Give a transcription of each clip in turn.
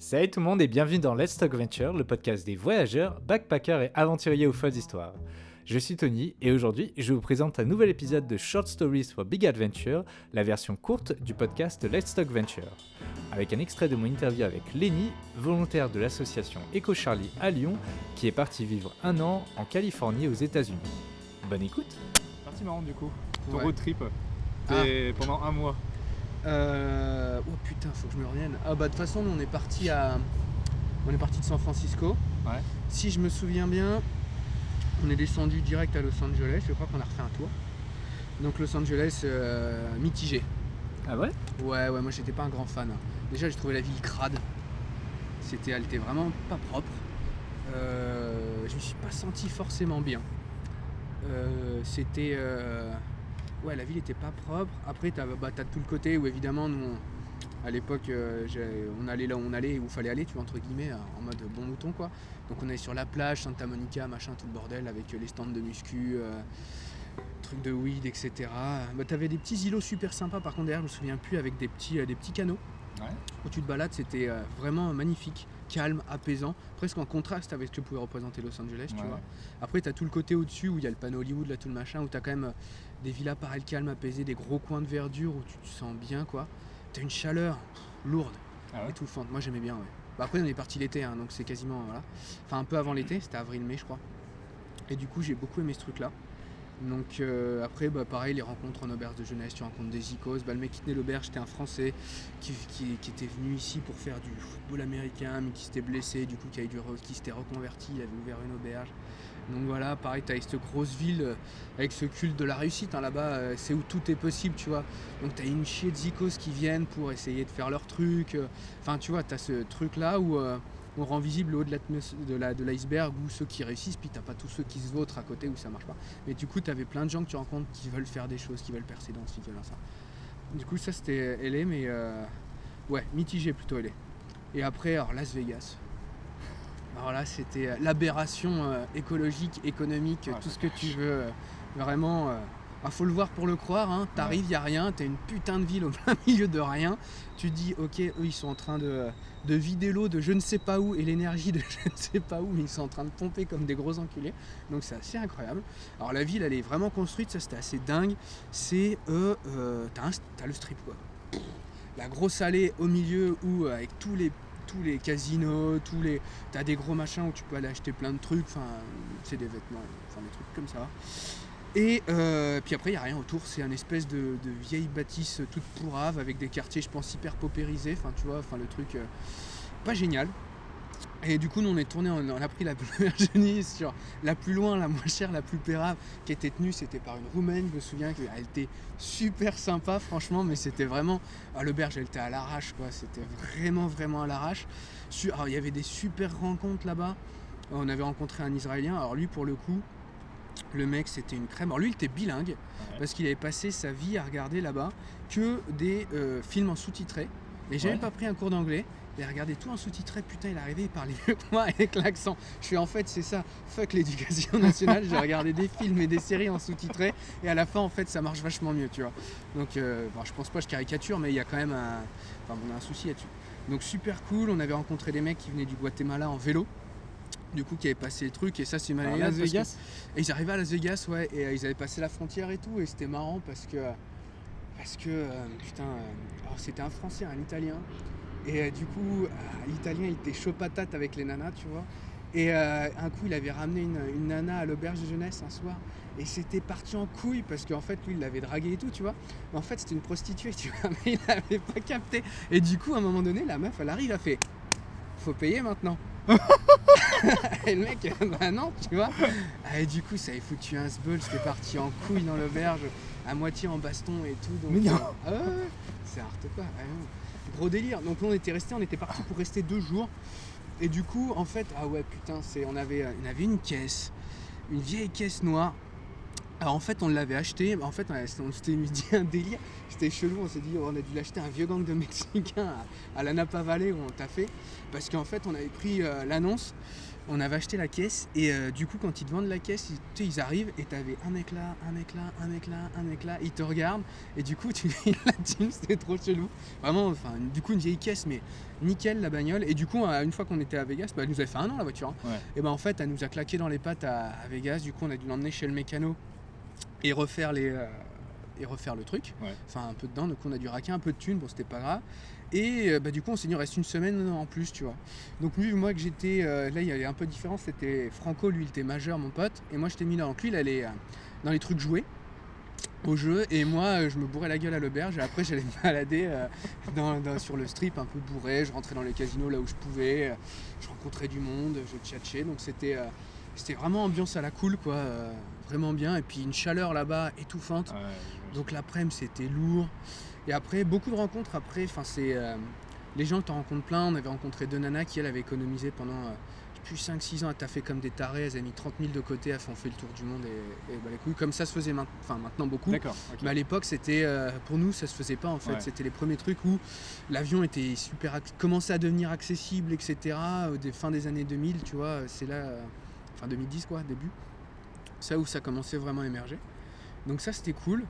Salut tout le monde et bienvenue dans Let's Talk Venture, le podcast des voyageurs, backpackers et aventuriers aux folles histoires. Je suis Tony et aujourd'hui je vous présente un nouvel épisode de Short Stories for Big Adventure, la version courte du podcast Let's Talk Venture. Avec un extrait de mon interview avec Lenny, volontaire de l'association Eco Charlie à Lyon, qui est parti vivre 1 an en Californie aux États-Unis. Bonne écoute. Parti marrant du coup, ton Ouais. road trip, pendant 1 mois. Oh putain, faut que je me revienne. Ah bah de toute façon, nous, on est parti de San Francisco. Ouais. Si je me souviens bien, on est descendu direct à Los Angeles. Je crois qu'on a refait un tour. Donc Los Angeles mitigé. Ah ouais? Ouais, moi j'étais pas un grand fan. Déjà, j'ai trouvé la ville crade. Elle était vraiment pas propre. Je me suis pas senti forcément bien. Ouais, la ville était pas propre. Après, t'as tout le côté où évidemment, nous, à l'époque, on allait là où on allait, où il fallait aller, tu vois, entre guillemets, en mode bon mouton, quoi. Donc on allait sur la plage, Santa Monica, machin, tout le bordel, avec les stands de muscu, trucs de weed, etc. T'avais des petits îlots super sympas, par contre, derrière, je me souviens plus, avec des petits canaux. Ouais. Où tu te balades, c'était vraiment magnifique, calme, apaisant, presque en contraste avec ce que pouvait représenter Los Angeles, tu Ouais. vois. Après, tu as tout le côté au-dessus où il y a le panneau Hollywood, là, tout le machin, où tu as quand même des villas pareilles calmes, apaisées, des gros coins de verdure où tu te sens bien, quoi. Tu as une chaleur lourde, Ah ouais. étouffante. Moi, j'aimais bien, ouais. Après, on est parti l'été, hein, donc c'est quasiment, voilà. Enfin, un peu avant l'été, c'était avril-mai, je crois. Et du coup, j'ai beaucoup aimé ce truc-là. Donc après, pareil, les rencontres en auberge de jeunesse, tu rencontres des icos. Le mec qui tenait l'auberge, c'était un Français qui était venu ici pour faire du football américain, mais qui s'était blessé, du coup qui s'était reconverti, il avait ouvert une auberge. Donc voilà, pareil, t'as cette grosse ville avec ce culte de la réussite, hein, là-bas, c'est où tout est possible, tu vois. Donc t'as une chier de zikos qui viennent pour essayer de faire leur truc. Enfin, tu vois, t'as ce truc-là où on rend visible le haut de l'iceberg où ceux qui réussissent, puis t'as pas tous ceux qui se vautrent à côté où ça marche pas. Mais du coup, t'avais plein de gens que tu rencontres qui veulent faire des choses, qui veulent percer dans ce, qui veulent ça. Du coup, ça c'était LA, mais ouais, mitigé plutôt LA. Et après, alors Las Vegas. Alors là, c'était l'aberration écologique, économique, Ouais, tout ce que tu veux. Vraiment, faut le voir pour le croire. Hein. T'arrives, y a rien, t'as une putain de ville au plein milieu de rien. Tu te dis, ok, eux ils sont en train de vider l'eau de je ne sais pas où et l'énergie de je ne sais pas où, mais ils sont en train de pomper comme des gros enculés. Donc c'est assez incroyable. Alors la ville, elle est vraiment construite, ça c'était assez dingue. C'est t'as le strip, quoi. La grosse allée au milieu où avec tous les casinos, t'as des gros machins où tu peux aller acheter plein de trucs, enfin c'est des vêtements, enfin des trucs comme ça. Et puis après il n'y a rien autour, c'est une espèce de vieille bâtisse toute pourrave avec des quartiers je pense hyper paupérisés, enfin tu vois, enfin le truc pas génial. Et du coup nous on est tourné, on a pris la première Genie sur la plus loin, la moins chère, la plus pérave, qui était tenue, c'était par une Roumaine, je me souviens qu'elle était super sympa franchement, mais c'était vraiment, l'auberge elle était à l'arrache quoi, c'était vraiment à l'arrache. Alors il y avait des super rencontres là-bas, on avait rencontré un Israélien, alors lui pour le coup, le mec c'était une crème, alors lui il était bilingue, Ouais. parce qu'il avait passé sa vie à regarder là-bas que des films en sous-titré, et j'ai Ouais. même pas pris un cours d'anglais. Il regardait tout en sous-titré, putain il arrivait, il parlait mieux que moi avec l'accent. Je suis en fait c'est ça, fuck l'éducation nationale, j'ai regardé des films et des séries en sous-titré et à la fin en fait ça marche vachement mieux, tu vois. Donc je pense pas je caricature mais il y a quand même on a un souci là-dessus. Donc super cool, on avait rencontré des mecs qui venaient du Guatemala en vélo, du coup qui avaient passé le truc et ça c'est Alors, malade. Las Vegas. Et ils arrivaient à Las Vegas, ouais, et ils avaient passé la frontière et tout, et c'était marrant parce que alors c'était un Français, un Italien, et du coup, l'Italien il était chaud patate avec les nanas, tu vois, et un coup il avait ramené une nana à l'auberge de jeunesse un soir, et c'était parti en couille parce qu'en fait lui il l'avait draguée et tout, tu vois, mais en fait c'était une prostituée, tu vois, mais il l'avait pas capté, et du coup à un moment donné la meuf elle arrive, elle fait faut payer maintenant. Et le mec, bah non, tu vois. Et du coup, ça avait foutu un sbeul, c'était parti en couille dans l'auberge, à moitié en baston et tout. Donc, Mais non. ouais, c'est hard quoi. Gros délire. Donc on était parti pour rester 2 jours. Et du coup, en fait, on avait une caisse, une vieille caisse noire. Alors en fait on l'avait acheté, en fait on s'était dit un délire, c'était chelou, on s'est dit on a dû l'acheter à un vieux gang de Mexicains à la Napa Valley où on t'a fait, parce qu'en fait on avait pris l'annonce On avait acheté la caisse et du coup quand ils te vendent la caisse, ils arrivent et t'avais un mec là, un mec là, un mec là, un mec là, ils te regardent et du coup tu la team, c'était trop chelou. Vraiment, enfin du coup une vieille caisse mais nickel la bagnole et du coup une fois qu'on était à Vegas, elle nous avait fait 1 an la voiture. Hein. Ouais. Et en fait elle nous a claqué dans les pattes à Vegas, du coup on a dû l'emmener chez le mécano et refaire le truc, enfin un peu dedans, donc on a dû raquer un peu de thunes, bon c'était pas grave. Et du coup on s'est dit on reste une semaine en plus tu vois. Donc lui moi que j'étais, là il y avait un peu de différence, c'était Franco, lui il était majeur mon pote, et moi j'étais mineur, donc lui il allait dans les trucs joués, au jeu, et moi je me bourrais la gueule à l'auberge, et après j'allais me balader sur le strip un peu bourré, je rentrais dans les casinos là où je pouvais, je rencontrais du monde, je tchatchais, donc c'était vraiment ambiance à la cool quoi, vraiment bien, et puis une chaleur là-bas étouffante, donc l'après-midi c'était lourd. Et après, beaucoup de rencontres, après, les gens que tu en rencontres plein, on avait rencontré 2 nanas qui, elles, avaient économisé pendant plus 5-6 ans, elles taffaient comme des tarés, elles avaient mis 30 000 de côté, elles ont fait le tour du monde et les couilles, comme ça se faisait maintenant beaucoup. D'accord, okay. Mais à l'époque, c'était, pour nous, ça se faisait pas en fait, c'était les premiers trucs où l'avion était commençait à devenir accessible, etc. Fin des années 2000, tu vois, c'est là, fin 2010 quoi, début, ça où ça commençait vraiment à émerger. Donc ça, c'était cool.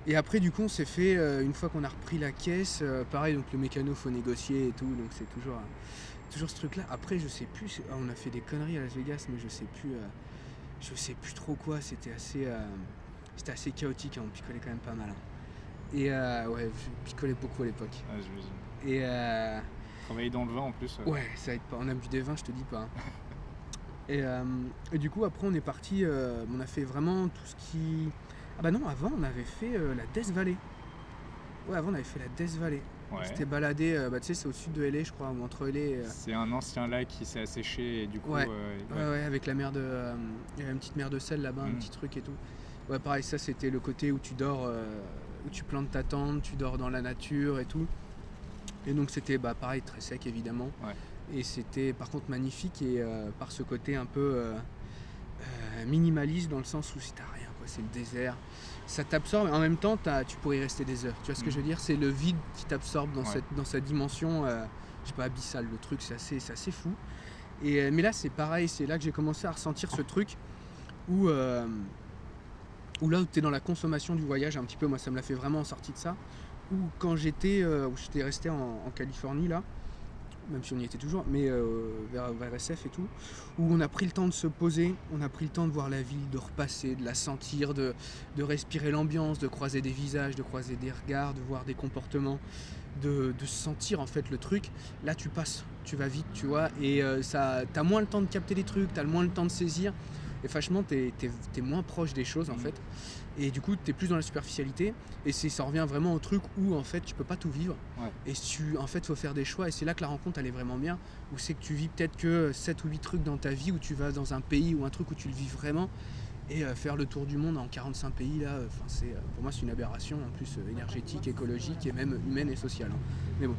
Et après du coup on s'est fait, une fois qu'on a repris la caisse, pareil, donc le mécano faut négocier et tout, donc c'est toujours ce truc là. Après je sais plus, on a fait des conneries à Las Vegas mais je sais plus trop quoi, c'était assez chaotique, hein, on picolait quand même pas mal. Hein. Et je picolais beaucoup à l'époque. Ah, j'imagine. Et travailler dans le vin en plus. Ouais, ça aide pas, on a bu des vins, je te dis pas. Hein. Et du coup après on est parti, on a fait vraiment tout ce qui... Ah bah non, avant on avait fait la Death Valley. Ouais, avant on avait fait la Death Valley. Ouais. On s'était baladé, tu sais, c'est au sud de LA, je crois, ou entre LA et... C'est un ancien lac qui s'est asséché et du coup... Ouais, avec la mer de... il y avait une petite mer de sel là-bas, un petit truc et tout. Ouais, pareil, ça c'était le côté où tu dors, où tu plantes ta tente, tu dors dans la nature et tout. Et donc c'était pareil, très sec évidemment. Ouais. Et c'était par contre magnifique et par ce côté un peu minimaliste dans le sens où si t'as rien, quoi, c'est le désert. Ça t'absorbe, en même temps tu pourrais y rester des heures. Tu vois ce que je veux dire? C'est le vide qui t'absorbe dans cette dimension, je sais pas, abyssale. Le truc, c'est assez fou. Mais là c'est pareil, c'est là que j'ai commencé à ressentir ce truc où là où tu es dans la consommation du voyage un petit peu. Moi ça me l'a fait vraiment en sortie de ça, où quand j'étais resté en Californie là, même si on y était toujours, mais vers SF et tout, où on a pris le temps de se poser, on a pris le temps de voir la ville, de repasser, de la sentir, de respirer l'ambiance, de croiser des visages, de croiser des regards, de voir des comportements, de sentir en fait le truc. Là tu passes, tu vas vite, tu vois, et t'as moins le temps de capter les trucs, t'as moins le temps de saisir, et franchement t'es moins proche des choses en fait. Et du coup, tu es plus dans la superficialité, et ça revient vraiment au truc où en fait tu peux pas tout vivre. Ouais. Et en fait, faut faire des choix, et c'est là que la rencontre elle est vraiment bien. Où c'est que tu vis peut-être que 7 ou 8 trucs dans ta vie, où tu vas dans un pays ou un truc où tu le vis vraiment, et faire le tour du monde en 45 pays là, pour moi c'est une aberration en plus énergétique, écologique et même humaine et sociale. Hein. Mais bon,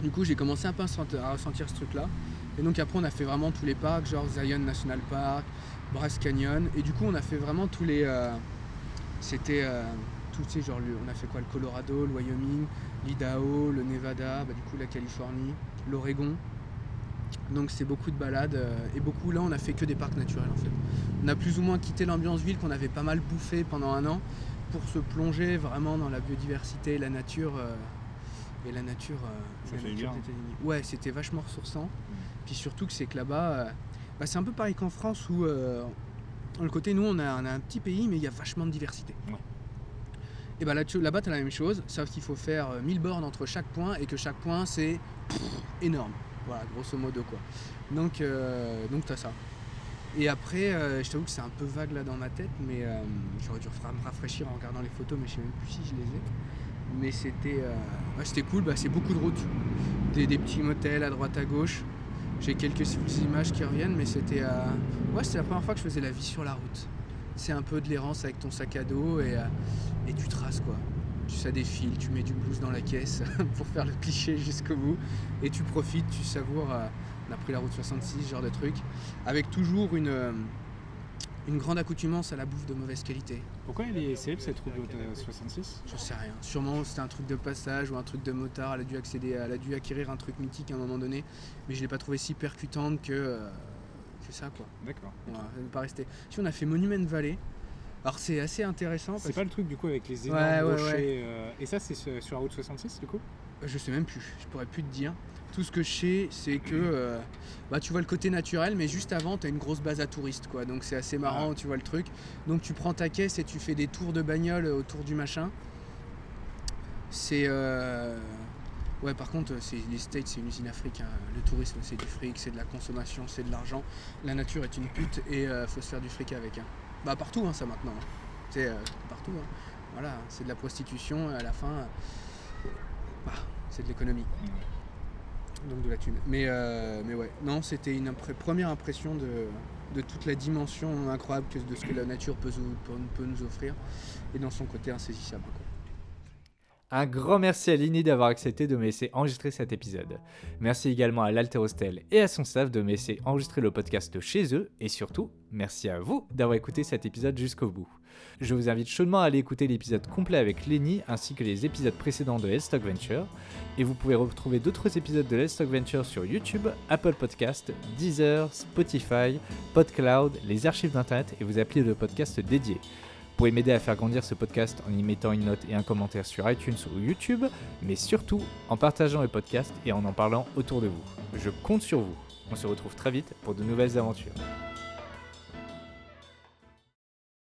du coup j'ai commencé un peu à ressentir ce truc là, et donc après on a fait vraiment tous les parcs, genre Zion National Park, Bryce Canyon, et du coup on a fait vraiment tous les c'était tout, tu sais, genre on a fait quoi, le Colorado, le Wyoming, l'Idaho, le Nevada, du coup la Californie, l'Oregon. Donc c'est beaucoup de balades et beaucoup, là on a fait que des parcs naturels en fait. On a plus ou moins quitté l'ambiance ville qu'on avait pas mal bouffé pendant 1 an pour se plonger vraiment dans la biodiversité et la nature. Ça fait bien. Ouais, c'était vachement ressourçant. Puis surtout que c'est que là-bas, c'est un peu pareil qu'en France où le côté, nous on a un petit pays mais il y a vachement de diversité. Ouais. Et là-bas t'as la même chose, sauf qu'il faut faire 1000 bornes entre chaque point et que chaque point c'est énorme. Voilà, grosso modo quoi. Donc t'as ça. Et après, je t'avoue que c'est un peu vague là dans ma tête, mais j'aurais dû me rafraîchir en regardant les photos, mais je sais même plus si je les ai. Mais c'était cool, c'est beaucoup de routes, des petits motels à droite à gauche. J'ai quelques images qui reviennent, mais c'était la première fois que je faisais la vie sur la route. C'est un peu de l'errance avec ton sac à dos et tu traces quoi. Ça défile, tu mets du blues dans la caisse pour faire le cliché jusqu'au bout, et tu profites, tu savoures. On a pris la route 66, ce genre de truc, avec toujours une grande accoutumance à la bouffe de mauvaise qualité. Pourquoi elle est célèbre cette route 66 ? J'en sais rien. Sûrement c'était un truc de passage ou un truc de motard. Elle a dû acquérir un truc mythique à un moment donné, mais je l'ai pas trouvée si percutante que C'est ça quoi. D'accord. Voilà, ça ne pas rester. Si on a fait Monument Valley, alors c'est assez intéressant. C'est pas le truc du coup avec les Ouais, énormes ouais, rochers. Et ça, c'est sur la route 66 du coup? Je sais même plus, je pourrais plus te dire. Tout ce que je sais, c'est que tu vois le côté naturel, mais juste avant, tu as une grosse base à touristes, quoi. Donc c'est assez marrant, tu vois le truc. Donc tu prends ta caisse et tu fais des tours de bagnole autour du machin. C'est. Ouais, par contre, les States, c'est une usine Afrique. Hein. Le tourisme, c'est du fric, c'est de la consommation, c'est de l'argent. La nature est une pute et faut se faire du fric avec. Hein. Bah, partout, hein, ça maintenant. Hein. C'est partout. Hein. Voilà, c'est de la prostitution. À la fin, c'est de l'économie. Donc de la thune. Mais ouais, non, c'était une première impression de toute la dimension incroyable de ce que la nature peut nous offrir et dans son côté insaisissable. Quoi. Un grand merci à Lini d'avoir accepté de me laisser enregistrer cet épisode. Merci également à l'Alterostel et à son staff de me laisser enregistrer le podcast chez eux. Et surtout, merci à vous d'avoir écouté cet épisode jusqu'au bout. Je vous invite chaudement à aller écouter l'épisode complet avec Lenny ainsi que les épisodes précédents de Let's Talk Venture. Et vous pouvez retrouver d'autres épisodes de Let's Talk Venture sur YouTube, Apple Podcast, Deezer, Spotify, PodCloud, les archives d'internet et vos applis de podcast dédiés. Vous pouvez m'aider à faire grandir ce podcast en y mettant une note et un commentaire sur iTunes ou YouTube, mais surtout en partageant le podcast et en parlant autour de vous. Je compte sur vous. On se retrouve très vite pour de nouvelles aventures.